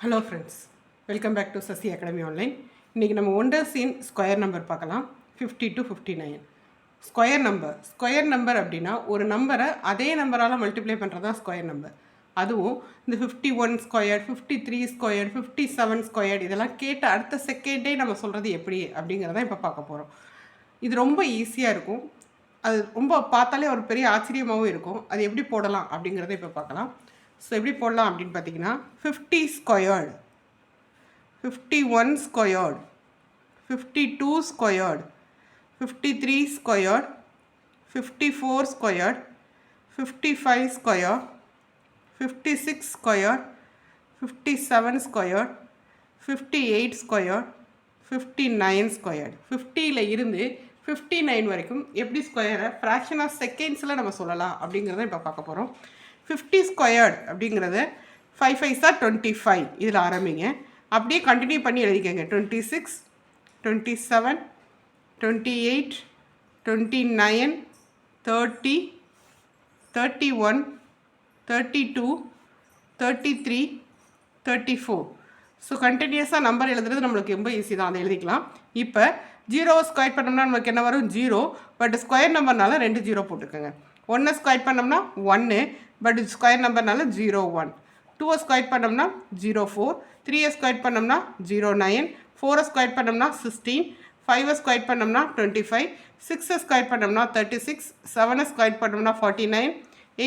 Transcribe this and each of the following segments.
Hello friends, welcome back to Sasi academy online. இன்றைக்கி நம்ம wonders இன் square number பார்க்கலாம். 50 to 59 square number அப்படின்னா ஒரு நம்பரை அதே நம்பரால் மல்டிப்ளை பண்ணுறது தான் ஸ்கொயர் நம்பர். அதுவும் இந்த 51 ஸ்கொயர், 53 ஸ்கொயர், 57 ஸ்கொயர் இதெல்லாம் கேட்ட அடுத்த செகண்டே நம்ம சொல்கிறது எப்படி அப்படிங்கிறத இப்போ பார்க்க போகிறோம். இது ரொம்ப ஈஸியாக இருக்கும். அது ரொம்ப பார்த்தாலே ஒரு பெரிய ஆச்சரியமாகவும் இருக்கும். அது எப்படி போடலாம் அப்படிங்கிறத இப்போ பார்க்கலாம். ஸோ எப்படி போடலாம் அப்படின்னு பார்த்தீங்கன்னா 50 squared, 51 squared, 52 squared, 53 squared, 54 squared, 55 square, 56 square, 57 square, 58 square, 59 square. 50ல் இருந்து 59 வரைக்கும் எப்படி ஸ்கொயரை ஃப்ராக்ஷன் ஆஃப் செகண்ட்ஸில் நம்ம சொல்லலாம் அப்படிங்கிறத இப்போ பார்க்க போகிறோம். 50 ஸ்கொயர்டு அப்படிங்கிறது 5 5s are 25 இதில் ஆரம்பிங்க. அப்படியே கண்டினியூ பண்ணி எழுதிக்கங்க. 26, 27, 28, 29, 30, 31, 32, 33, 34. ஸோ கண்டினியூஸாக நம்பர் எழுதுறது நம்மளுக்கு ரொம்ப ஈஸி தான், அதை எழுதிக்கலாம். இப்போ 0 ஸ்கொயர் பண்ணோம்னா நமக்கு என்ன வரும்? 0. பட் ஸ்கொயர் நம்பர்னால 2 0 போட்டுக்கோங்க. 1 ஸ்கொயர் பண்ணோம்னா 1, பட் ஸ்கொயர் நம்பர்னால 0 1. 2 ஸ்கொயர் பண்ணோம்னா 0 4. 3 ஸ்கொயர் பண்ணோம்னா 0 9. 4 ஸ்கொயர் பண்ணோம்னா 16. 5 ஸ்கொயர் பண்ணோம்னா 25. 6 ஸ்கொயர் பண்ணோம்னா 36. 7 ஸ்கொயர் பண்ணோம்னா 49.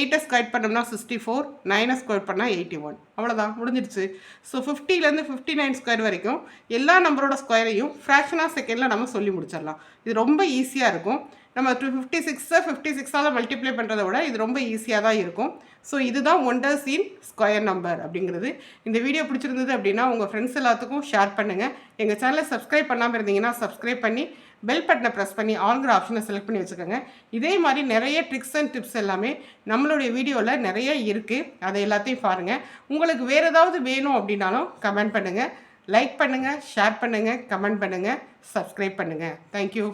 8 ஸ்கொயர் பண்ணோம்னா 64. 9 ஸ்கொயர் பண்ணால் 81. அவ்வளோதான், முடிஞ்சிடுச்சு. ஸோ 50லேருந்து 59 ஸ்கொயர் வரைக்கும் எல்லா நம்பரோட ஸ்கொயரையும் ஃப்ராக்ஷன் ஆஃப் செகண்டில் நம்ம சொல்லி முடிச்சிடலாம். இது ரொம்ப ஈஸியாக இருக்கும். நம்ம 56ஆல் மல்டிப்ளை பண்ணுறதை விட இது ரொம்ப ஈஸியாக தான் இருக்கும். ஸோ இதுதான் ஒண்டர்ஸ் இன் ஸ்கொயர் நம்பர் அப்படிங்கிறது. இந்த வீடியோ பிடிச்சிருந்தது அப்படின்னா உங்கள் ஃப்ரெண்ட்ஸ் எல்லாத்துக்கும் ஷேர் பண்ணுங்கள். எங்கள் சேனலை சப்ஸ்கிரைப் பண்ணாமல் இருந்தீங்கன்னா சப்ஸ்கிரைப் பண்ணி பெல் பட்டனை ப்ரெஸ் பண்ணி ஆல்ங்கிற ஆப்ஷனை செலக்ட் பண்ணி வச்சுக்கோங்க. இதே மாதிரி நிறைய ட்ரிக்ஸ் அண்ட் டிப்ஸ் எல்லாமே நம்மளுடைய வீடியோவில் நிறைய இருக்குது. அதை எல்லாத்தையும் பாருங்கள். உங்களுக்கு வேறு ஏதாவது வேணும் அப்படின்னாலும் கமெண்ட் பண்ணுங்கள், லைக் பண்ணுங்கள், ஷேர் பண்ணுங்கள், கமெண்ட் பண்ணுங்கள், சப்ஸ்கிரைப் பண்ணுங்கள். தேங்க்யூ.